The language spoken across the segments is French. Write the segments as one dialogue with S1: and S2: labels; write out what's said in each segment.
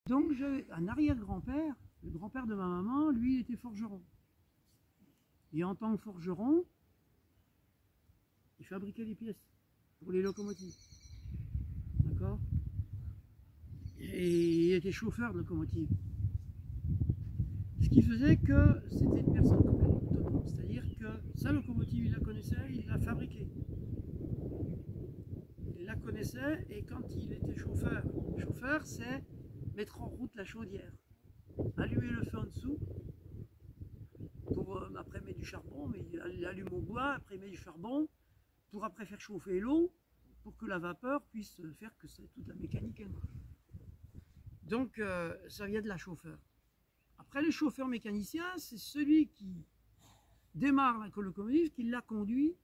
S1: Donc j'ai un arrière-grand-père, le grand-père de ma maman, lui il était forgeron. Et en tant que forgeron, il fabriquait des pièces pour les locomotives. D'accord? Et il était chauffeur de locomotive. Ce qui faisait que c'était une personne complètement autonome. C'est-à-dire que sa locomotive, il la connaissait, il la fabriquait. Il la connaissait et quand il était chauffeur, chauffeur c'est mettre en route la chaudière, allumer le feu en dessous, pour après mettre du charbon, mais il allume au bois, après il met du charbon, pour après faire chauffer l'eau, pour que la vapeur puisse faire que toute la mécanique elle marche. Donc ça vient de la chauffeur. Après le chauffeur mécanicien, c'est celui qui démarre la locomotive, qui la conduit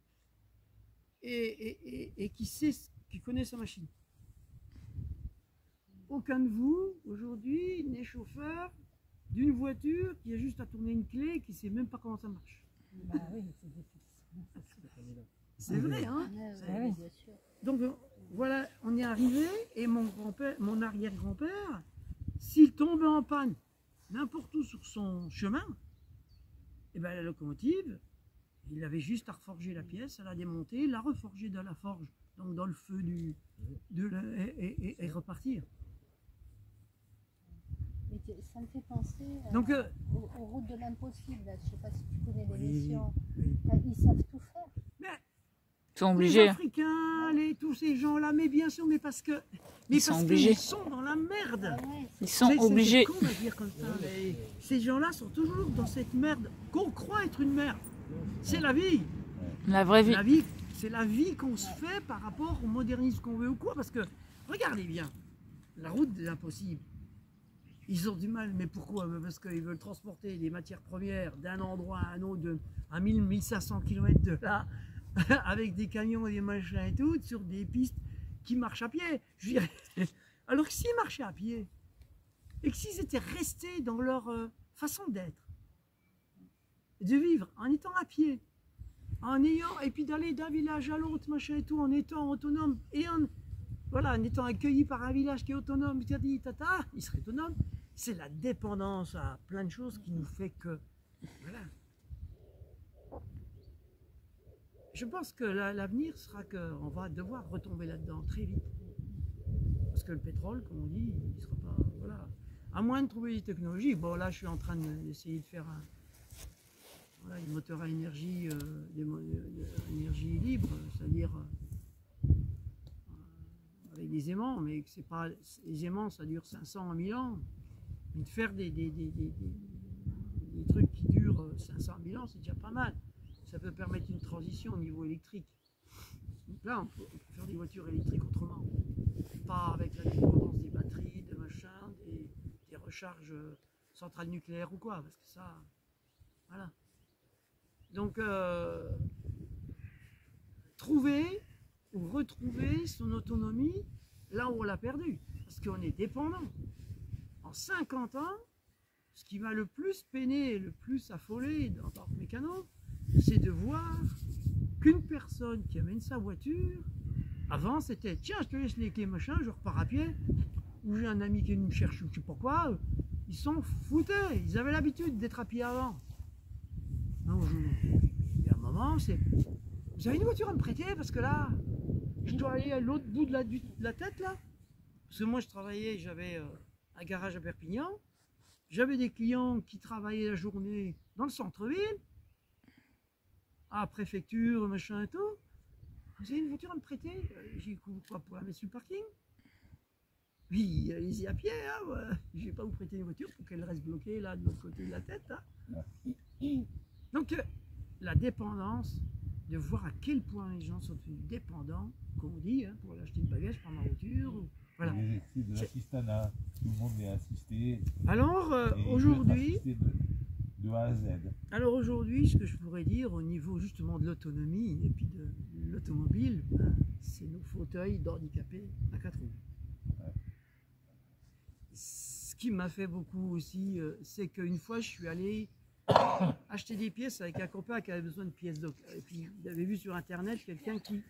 S1: et qui connaît sa machine. Aucun de vous aujourd'hui n'est chauffeur d'une voiture qui a juste à tourner une clé et qui ne sait même pas comment ça marche.
S2: Bah oui, c'est difficile.
S1: C'est vrai, hein?
S2: Oui, bien sûr.
S1: Donc voilà, on est arrivé et mon arrière-grand-père, s'il tombait en panne n'importe où sur son chemin, et ben la locomotive, il avait juste à reforger la pièce, à la démonter, la reforger dans la forge, donc dans le feu et repartir.
S2: Mais ça me fait penser
S1: Donc,
S2: aux routes de l'impossible. Je ne sais pas si tu connais l'émission.
S1: oui.
S2: Ils savent tout faire.
S1: Mais
S3: Ils sont obligés.
S1: les Africains, tous ces gens-là, mais bien sûr, mais parce que
S3: Ils sont obligés.
S1: qu'ils sont dans la merde.
S2: Ah ouais,
S3: Ils sont
S1: C'est
S3: obligés.
S1: con à dire comme ça, mais ces gens-là sont toujours dans cette merde qu'on croit être une merde. C'est la vie.
S3: La vraie vie.
S1: La vie, c'est la vie qu'on se fait par rapport au modernisme qu'on veut ou quoi. Parce que, regardez bien, la route de l'impossible. Ils ont du mal, mais pourquoi? Parce qu'ils veulent transporter des matières premières d'un endroit à un autre, à 1000-1500 km de là, avec des camions et des machins et tout, sur des pistes qui marchent à pied. Je veux dire, alors que s'ils marchaient à pied, et que s'ils étaient restés dans leur façon d'être, de vivre en étant à pied, et puis d'aller d'un village à l'autre, machin et tout, en étant autonome, et en étant accueilli par un village qui est autonome, il serait autonome. C'est la dépendance à plein de choses qui nous fait que, voilà. Je pense que l'avenir sera qu'on va devoir retomber là-dedans très vite. Parce que le pétrole, comme on dit, il ne sera pas, voilà. À moins de trouver des technologies, bon là je suis en train d'essayer de faire des moteurs à énergie, énergie libre, c'est-à-dire avec des aimants, mais que c'est pas, les aimants ça dure 500 à 1000 ans, mais de faire des trucs qui durent 500 000 ans, c'est déjà pas mal. Ça peut permettre une transition au niveau électrique. Donc là, on peut faire des voitures électriques autrement. Pas avec la dépendance des batteries, des machins, des recharges centrales nucléaires ou quoi, parce que ça, voilà. Donc, trouver ou retrouver son autonomie là où on l'a perdue, parce qu'on est dépendant. En 50 ans, ce qui m'a le plus peiné, le plus affolé dans le mécano, c'est de voir qu'une personne qui amène sa voiture, avant c'était tiens je te laisse les clés machin, je repars à pied, ou j'ai un ami qui me cherche ou je sais pas quoi, ils s'en foutaient, ils avaient l'habitude d'être à pied avant. Non, il y a un moment, c'est vous avez une voiture à me prêter parce que là, je dois aller à l'autre bout de la tête là, parce que moi je travaillais, j'avais un garage à Perpignan, j'avais des clients qui travaillaient la journée dans le centre-ville, à la préfecture, machin et tout. Vous avez une voiture à me prêter? J'ai quoi pour la mettre sur le parking? Oui, allez-y à pied, hein, ouais. Je vais pas vous prêter une voiture pour qu'elle reste bloquée là de l'autre côté de la tête. Hein. Donc la dépendance, de voir à quel point les gens sont devenus dépendants, comme on dit, hein, pour acheter une bagage, prendre ma voiture. Voilà.
S4: C'est de l'assistanat, tout le monde est assisté.
S1: Alors aujourd'hui,
S4: de A à Z.
S1: Alors aujourd'hui, ce que je pourrais dire au niveau justement de l'autonomie et puis de l'automobile, c'est nos fauteuils d'handicapés à 4 roues.
S4: Ouais.
S1: Ce qui m'a fait beaucoup aussi, c'est qu'une fois je suis allé acheter des pièces avec un copain qui avait besoin de pièces d'occasion. Et puis il avait vu sur internet quelqu'un qui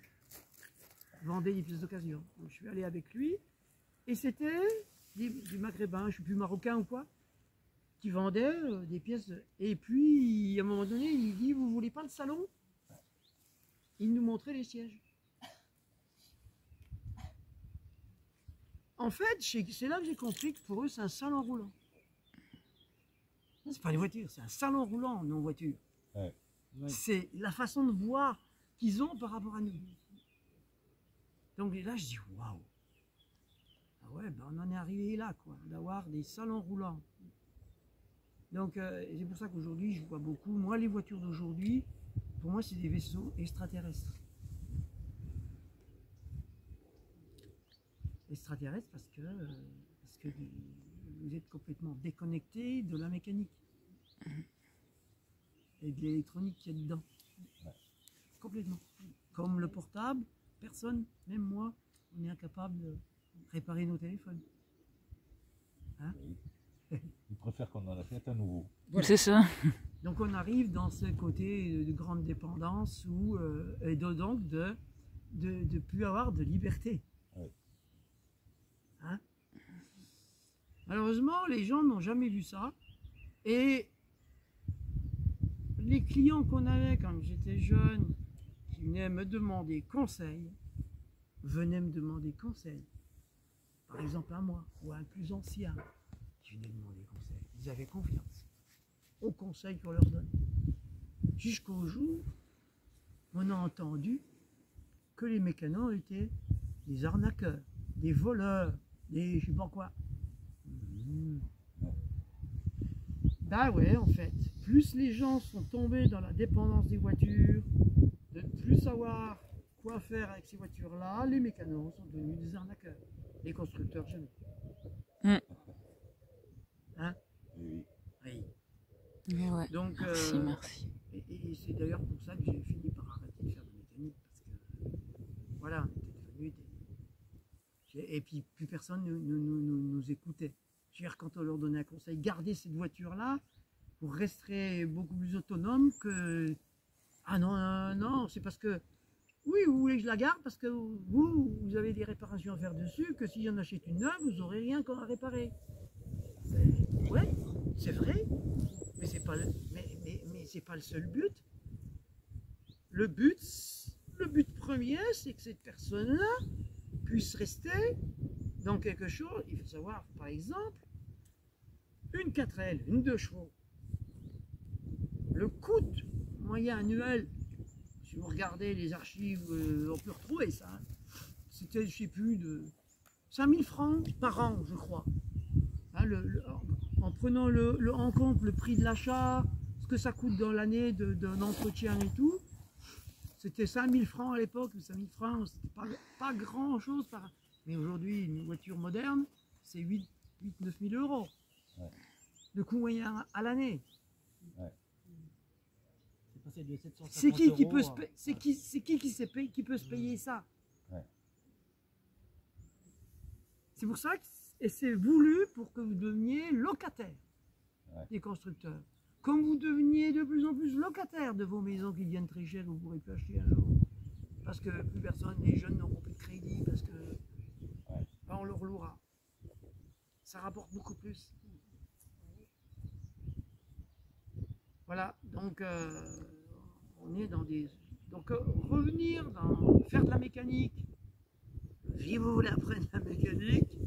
S1: vendait des pièces d'occasion. Donc je suis allé avec lui et c'était des Maghrébins, je ne sais plus, marocains ou quoi, qui vendaient des pièces. Et puis, à un moment donné, il dit, vous voulez pas le salon? Il nous montrait les sièges. En fait, c'est là que j'ai compris que pour eux, c'est un salon roulant. C'est pas une voiture, c'est un salon roulant, non voiture.
S4: Ouais.
S1: C'est la façon de voir qu'ils ont par rapport à nous. Donc là, je dis waouh. Ah ouais, ben on en est arrivé là, quoi, d'avoir des salons roulants. Donc c'est pour ça qu'aujourd'hui, je vois beaucoup. Moi, les voitures d'aujourd'hui, pour moi, c'est des vaisseaux extraterrestres. Extraterrestres parce que vous êtes complètement déconnecté de la mécanique et de l'électronique qu'il y a dedans. Complètement. Comme le portable, personne, même moi, on est incapable de réparer nos téléphones. Hein?
S4: Ils préfèrent qu'on en achète un nouveau.
S1: Voilà.
S3: C'est ça.
S1: Donc on arrive dans ce côté de grande dépendance où, et donc de plus avoir de liberté.
S4: Ouais.
S1: Hein? Malheureusement, les gens n'ont jamais vu ça. Et les clients qu'on avait quand j'étais jeune, qui venaient me demander conseil, venaient me demander conseil. Par exemple à moi, ou à un plus ancien, qui venait demander conseil. Ils avaient confiance au conseil qu'on leur donne. Jusqu'au jour, on a entendu que les mécanos étaient des arnaqueurs, des voleurs, des je sais pas quoi. Bah ouais, en fait, plus les gens sont tombés dans la dépendance des voitures, de ne plus savoir quoi faire avec ces voitures-là, les mécanos sont devenus des arnaqueurs. Les constructeurs, jamais.
S3: Mm.
S1: Hein?
S4: Oui.
S1: Oui.
S3: Ouais.
S1: Donc,
S3: Merci, merci.
S1: et c'est d'ailleurs pour ça que j'ai fini par arrêter de faire de mécanique, parce que, voilà, on était devenus des... Et puis, plus personne nous écoutait. C'est-à-dire, quand on leur donnait un conseil, gardez cette voiture-là, vous resterez beaucoup plus autonome que... Ah non, non, non, c'est parce que... Oui, vous voulez que je la garde parce que vous avez des réparations à faire dessus, que si j'en achète une neuve, vous n'aurez rien qu'à réparer. Ouais, c'est vrai, mais c'est pas c'est pas le seul but. Le but premier, c'est que cette personne-là puisse rester dans quelque chose. Il faut savoir, par exemple, une 4L, une 2 chevaux. Le coût moyen annuel, si vous regardez les archives, on peut retrouver ça. Hein. C'était, je sais plus, de 5000 francs par an, je crois. Hein, en prenant en compte le prix de l'achat, ce que ça coûte dans l'année d'un entretien et tout, c'était 5000 francs à l'époque. 5000 francs, c'était pas grand chose. Mais aujourd'hui, une voiture moderne, c'est 8-9 000 euros.
S4: Ouais.
S1: Le coût moyen à l'année.
S4: Ouais.
S1: C'est qui peut se payer ça?
S4: Ouais.
S1: C'est pour ça que c'est voulu pour que vous deveniez locataire des constructeurs. Comme vous deveniez de plus en plus locataire de vos maisons qui deviennent très chères, vous ne pourrez plus acheter un jour. Parce que plus personne, les jeunes n'auront plus de crédit, parce que ben, on leur louera. Ça rapporte beaucoup plus. Voilà, donc on est dans des... Donc revenir dans faire de la mécanique, si vous voulez apprendre la mécanique,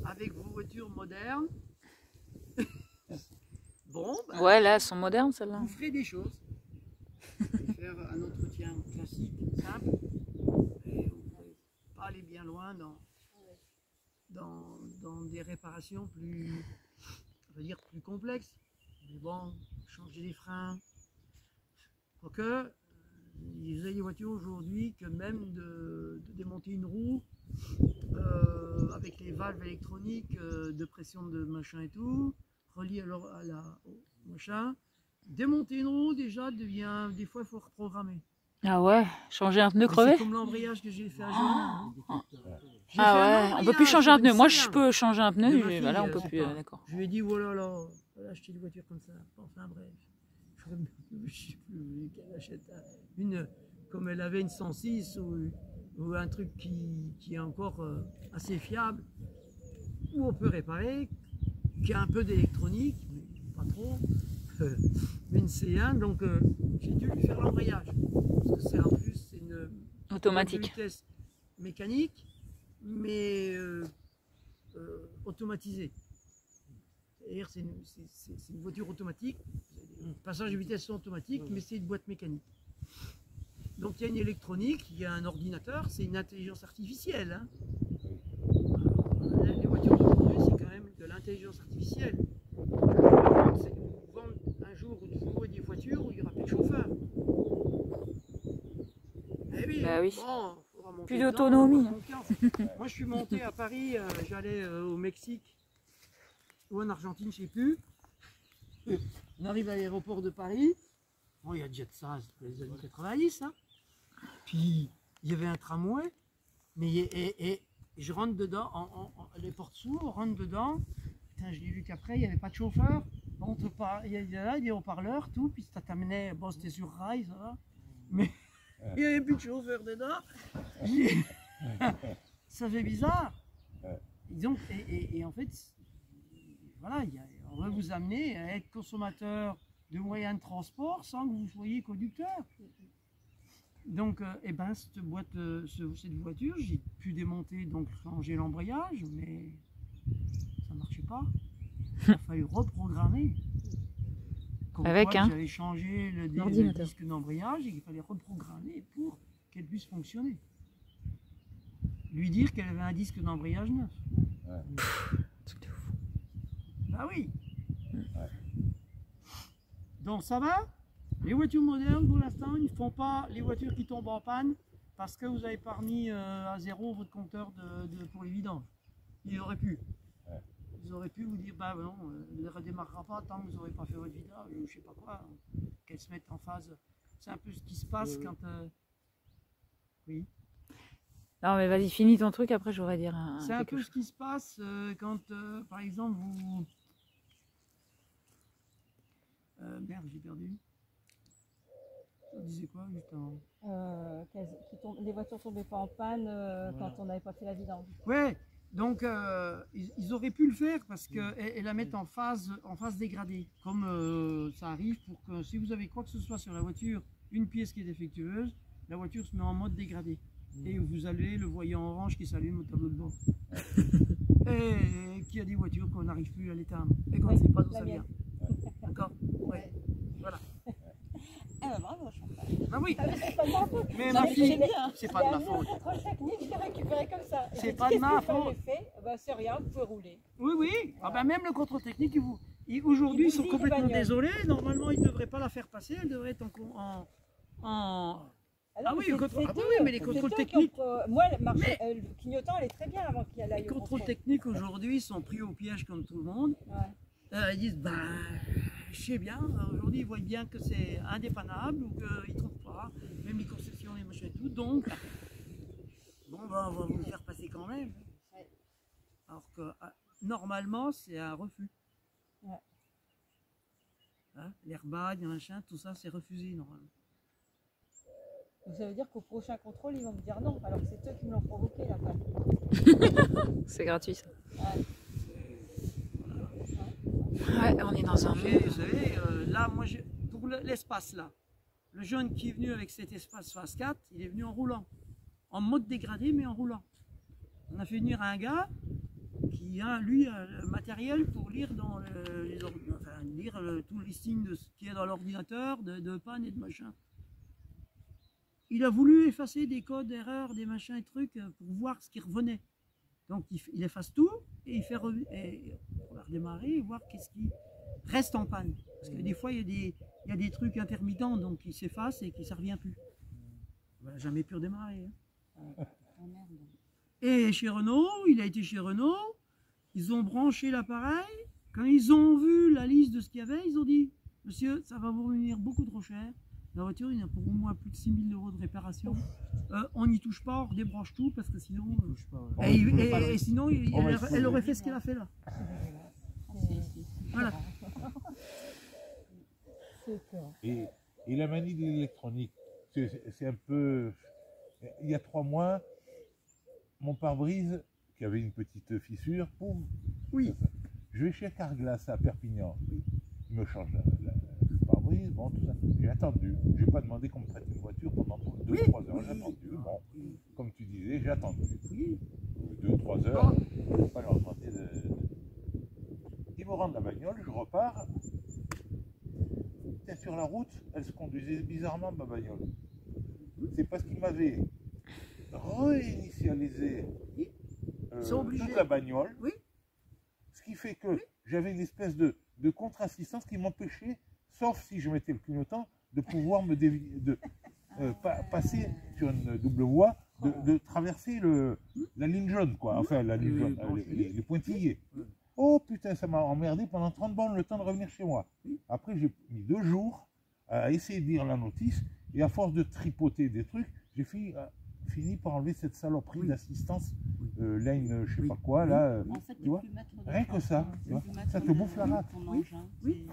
S1: avec vos voitures modernes, bon, ben,
S3: Ouais, là, elles sont modernes, celles-là.
S1: vous ferez des choses. Vous pouvez faire un entretien classique, simple, et vous ne pouvez pas aller bien loin dans des réparations plus, on va dire, plus complexes. Mais bon, changer les freins. Quoique, vous avez des voitures aujourd'hui que même de démonter une roue avec les valves électroniques de pression de machin et tout, relié au machin, démonter une roue déjà devient, des fois il faut reprogrammer.
S3: Ah ouais, changer un pneu
S1: Mais
S3: crevé?
S1: c'est comme l'embrayage que j'ai fait à Johanna. Hein. J'ai fait
S3: Ah ouais, on peut plus
S1: embrayage
S3: changer un
S1: sur
S3: pneu.
S1: une
S3: Moi, je
S1: Céline
S3: peux changer un pneu,
S1: de ma
S3: et
S1: fille,
S3: bah là, on peut
S1: c'est
S3: plus.
S1: pas-
S3: D'accord.
S1: Je lui ai dit, oh là là, elle a acheté une voiture comme ça. Enfin bref, je sais plus qu'elle achète une, comme elle avait une 106 ou un truc qui est encore assez fiable. où on peut réparer, qui a un peu d'électronique, mais pas trop, mais une C1, donc j'ai dû lui faire l'embrayage. Parce que c'est en plus c'est une
S3: Automatique.
S1: vitesse mécanique, mais automatisée. C'est-à-dire c'est une voiture automatique, les passages de vitesse sont automatiques, mais c'est une boîte mécanique. Donc il y a une électronique, il y a un ordinateur, c'est une intelligence artificielle. Hein. Les voitures d'aujourd'hui, c'est quand même de l'intelligence artificielle. C'est vendre un jour où vous aurez des voitures où il n'y aura plus de chauffeur. Eh oui,
S3: Bah oui.
S1: bon, faudra monter
S3: Plus
S1: dedans,
S3: d'autonomie.
S1: avoir confiance. Moi je suis monté à Paris, j'allais au Mexique ou en Argentine, je ne sais plus. On arrive à l'aéroport de Paris. Bon, il y a déjà de ça, c'est les années 90. Hein. Puis il y avait un tramway, mais et je rentre dedans, les portes s'ouvrent, on rentre dedans. Putain, je l'ai vu qu'après, il n'y avait pas de chauffeur. On te il y a là des haut-parleurs, tout, puis ça t'amenait, bon, c'était sur rail, ça va. Mais il n'y avait plus de chauffeur dedans. Ça fait bizarre. Donc, et en fait, voilà, on va vous amener à être consommateur de moyens de transport sans que vous soyez conducteur. Donc, cette voiture, j'ai pu démonter, donc changer l'embrayage, mais ça ne marchait pas. Il a fallu reprogrammer.
S3: Avec un
S1: j'avais changé le disque d'embrayage et qu'il fallait reprogrammer pour qu'elle puisse fonctionner. Lui dire qu'elle avait un disque d'embrayage neuf.
S4: Ouais.
S1: Bah oui.
S4: Ouais.
S1: Donc ça va. Les voitures modernes, pour l'instant, ils ne font pas les voitures qui tombent en panne parce que vous n'avez pas remis à zéro votre compteur pour les vidanges. Ils auraient pu.
S4: Ouais.
S1: Ils auraient pu vous dire, bah non, elle ne redémarrera pas tant que vous n'aurez pas fait votre vidage, ou je sais pas quoi, qu'elle se mette en phase. C'est un peu ce qui se passe quand... Oui.
S3: Non mais vas-y, finis ton truc, après je voudrais dire
S1: C'est un
S3: quelque
S1: peu
S3: chose.
S1: ce qui se passe quand, par exemple, vous... merde, j'ai perdu. Ça disait quoi juste avant?
S2: Les voitures tombaient pas en panne quand on n'avait pas fait la vidange.
S1: Ouais, donc ils auraient pu le faire parce et la mettre en phase dégradée. Comme ça arrive pour que si vous avez quoi que ce soit sur la voiture, une pièce qui est défectueuse, la voiture se met en mode dégradé. Et vous avez le voyant orange qui s'allume au tableau de bord. Et qu'il y a des voitures qu'on n'arrive plus à l'éteindre. Et qu'on ne sait pas d'où ça vient. D'accord? Ouais. Voilà.
S2: Ah bah bravo, Chantal.
S1: Ah oui.
S2: C'est pas de ma faute.
S1: Mais
S2: Non,
S1: ma
S2: mais
S1: fille,
S2: c'est bien.
S1: c'est pas de ma faute.
S2: Contrôle technique, je l'ai récupéré comme ça.
S1: C'est pas de ma faute.
S2: C'est rien, vous pouvez rouler.
S1: Oui, oui. Ah ben même le contrôle technique, aujourd'hui, ils sont complètement désolés. Normalement, ils ne devraient pas la faire passer. Elle devrait être Ah oui, mais les contrôles techniques.
S2: Moi, le clignotant, elle est très bien avant qu'il y ait
S1: Les contrôles techniques aujourd'hui sont pris au piège comme tout le monde.
S2: Ouais.
S1: Ils disent, je sais bien, aujourd'hui ils voient bien que c'est indépannable ou qu'ils ne trouvent pas, même les concessions, les machins et tout. Donc, bon, on va vous le faire passer quand même.
S2: Ouais.
S1: Alors que normalement, c'est un refus.
S2: Ouais.
S1: Hein, l'airbag, machin, tout ça, c'est refusé normalement.
S2: Donc ça veut dire qu'au prochain contrôle, ils vont me dire non, alors que c'est eux qui me l'ont provoqué la panne.
S3: C'est gratuit ça.
S2: Ouais.
S3: Ouais, on est dans un
S1: Vous
S3: monde.
S1: savez, là, moi, pour l'espace là, le jeune qui est venu avec cet espace phase 4, il est venu en roulant. En mode dégradé, mais en roulant. On a fait venir un gars qui a, lui, le matériel pour lire dans tout le listing de ce qu'il y a dans l'ordinateur, de panne et de machin. Il a voulu effacer des codes, erreurs, des machins et trucs pour voir ce qui revenait. Donc il efface tout et il fait on va redémarrer et voir qu'est-ce qui reste en panne. Parce que des fois il y a des trucs intermittents, donc il s'efface et qui ne revient plus. On n'a jamais pu redémarrer. Hein. Et chez Renault, il a été chez Renault, ils ont branché l'appareil. Quand ils ont vu la liste de ce qu'il y avait, ils ont dit, monsieur, ça va vous revenir beaucoup trop cher. La voiture, il y a pour au moins plus de 6 000 € de réparation. On n'y touche pas, on redébranche tout parce que sinon. Et sinon, elle aurait fait ce qu'elle a fait là. Voilà.
S4: Et la manie de l'électronique, c'est un peu. Il y a 3 mois, mon pare-brise qui avait une petite fissure, poum.
S1: Oui.
S4: Je vais chez Carglass à Perpignan. Il me change le pare-brise, bon, tout ça. J'ai attendu. Je n'ai pas demandé qu'on me prête une voiture pendant 2-3 heures. J'ai attendu. Bon, comme tu disais, j'ai attendu. 2-3 heures. Je n'ai pas leur demander de... Ils me rendent la bagnole, je repars. Et sur la route, elle se conduisait bizarrement, ma bagnole. C'est parce qu'ils m'avaient réinitialisé toute la bagnole.
S1: Oui.
S4: Ce qui fait que j'avais une espèce de contre-assistance qui m'empêchait, sauf si je mettais le clignotant, de pouvoir me passer sur une double voie, de traverser la ligne jaune, quoi. Enfin, la ligne jaune, les pointillés. Oh putain, ça m'a emmerdé pendant 30 bornes le temps de revenir chez moi. Après, j'ai mis 2 jours à essayer de lire la notice, et à force de tripoter des trucs, j'ai fini par enlever cette saloperie d'assistance lane, je sais pas quoi, là,
S5: En fait,
S4: tu vois, rien que ça, tu vois, ça te bouffe la rate.
S1: Oui.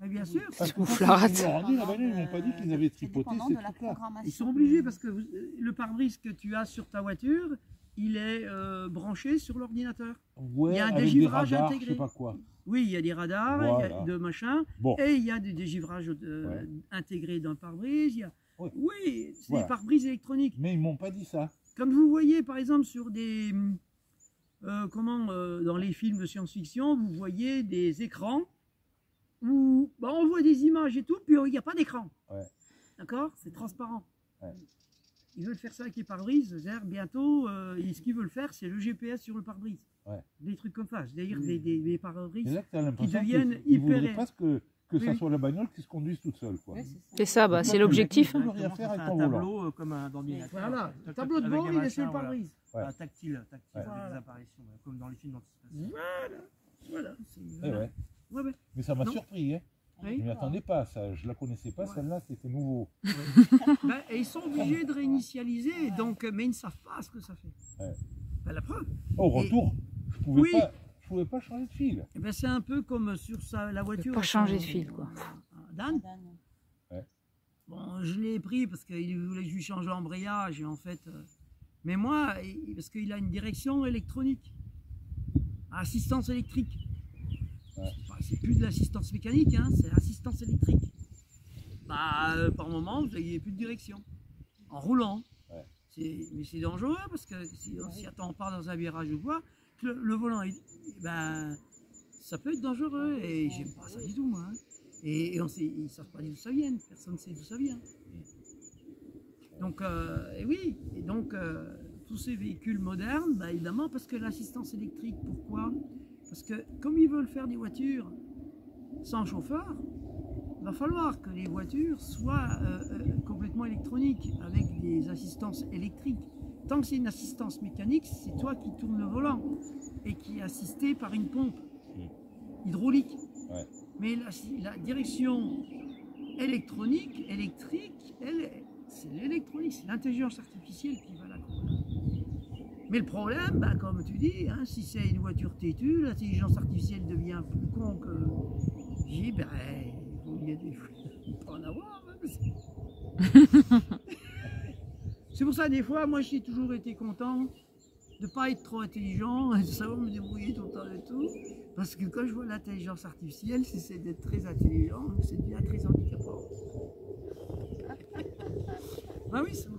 S1: Mais bien sûr.
S4: Parce que
S3: bouffe
S4: quand
S3: la
S4: ils
S3: rate.
S4: m'ont rendu la bagnole, ils m'ont pas dit qu'ils avaient tripoté ces trucs-là.
S1: Ils sont obligés parce que le pare-brise que tu as sur ta voiture, il est branché sur l'ordinateur.
S4: Ouais,
S1: Il y a un
S4: avec
S1: dégivrage
S4: des radars,
S1: intégré.
S4: je sais pas quoi.
S1: Oui, il y a des radars,
S4: Voilà.
S1: il y a de machin,
S4: Bon.
S1: et il y a des dégivrages intégrés dans le pare-brise.
S4: Ouais.
S1: Oui, c'est
S4: Voilà.
S1: des pare-brise électroniques.
S4: Mais ils m'ont pas dit ça.
S1: Comme vous voyez par exemple sur des... dans les films de science-fiction, vous voyez des écrans où on voit des images et tout, puis il n'y a pas d'écran.
S4: Ouais.
S1: D'accord? C'est transparent.
S4: Ouais.
S1: Ils veulent faire ça avec les pare-brise, c'est-à-dire bientôt, ce qu'ils veulent faire, c'est le GPS sur le pare-brise.
S4: Ouais.
S1: Des trucs comme ça, c'est-à-dire des pare-brise.
S4: C'est là que tu as l'impression
S1: deviennent
S4: qu'ils
S1: hyper-
S4: voudraient presque que ça
S1: Oui.
S4: soit la bagnole qui se conduise toute seule, quoi.
S3: C'est ça, bah, c'est l'objectif.
S4: Ils n'ont rien à faire avec ton
S6: un
S4: volant.
S6: tableau comme un ordinateur.
S1: Voilà,
S6: Tac,
S1: tableau de
S6: avec
S1: bord,
S6: des
S1: il est sur le
S6: machins, voilà.
S1: pare-brise.
S4: Ouais.
S6: Ah, tactile,
S4: Ouais.
S6: avec des apparitions, comme dans les films d'anticipation.
S1: Voilà.
S4: Eh ouais.
S1: Ouais, ouais.
S4: Mais ça m'a
S1: Non.
S4: surpris, hein. Je
S1: Oui.
S4: ne m'y attendais pas, ça. Je la connaissais pas, celle-là, c'était nouveau.
S1: Et ils sont obligés de réinitialiser, donc, mais ils ne savent pas ce que ça fait.
S4: Ouais.
S1: Ben, la preuve.
S4: Au retour, je pouvais
S1: Oui.
S4: pas. Je pouvais pas changer de fil.
S1: Eh ben, c'est un peu comme sur la voiture.
S3: Pas changer de fil, quoi.
S1: Dan.
S4: Ouais.
S1: Bon, je l'ai pris parce qu'il voulait que je lui change l'embrayage, et en fait. Mais moi, parce qu'il a une direction électronique, assistance électrique.
S4: Ouais.
S1: C'est plus de l'assistance mécanique, hein, c'est l'assistance électrique. Par moment, vous n'avez plus de direction. En roulant.
S4: Ouais.
S1: Mais c'est dangereux parce que si on s'y attend pas dans un virage ou quoi, que le volant, ça peut être dangereux et j'aime pas ça du tout, moi. Hein. Et ils ne savent pas d'où ça vient, personne ne sait d'où ça vient. Donc, tous ces véhicules modernes, évidemment, parce que l'assistance électrique, pourquoi? Parce que comme ils veulent faire des voitures sans chauffeur, il va falloir que les voitures soient complètement électroniques, avec des assistances électriques. Tant que c'est une assistance mécanique, c'est toi qui tournes le volant et qui est assisté par une pompe hydraulique.
S4: Ouais.
S1: Mais la direction électrique, c'est l'électronique, c'est l'intelligence artificielle qui va la contrôler. Mais le problème, comme tu dis, hein, si c'est une voiture têtue, l'intelligence artificielle devient plus con que... il vaut mieux pas en avoir. Hein, c'est pour ça, des fois, moi, j'ai toujours été content de ne pas être trop intelligent, de savoir me débrouiller tout le temps et tout. Parce que quand je vois l'intelligence artificielle, si c'est d'être très intelligent, c'est devient très handicapant. Oui, c'est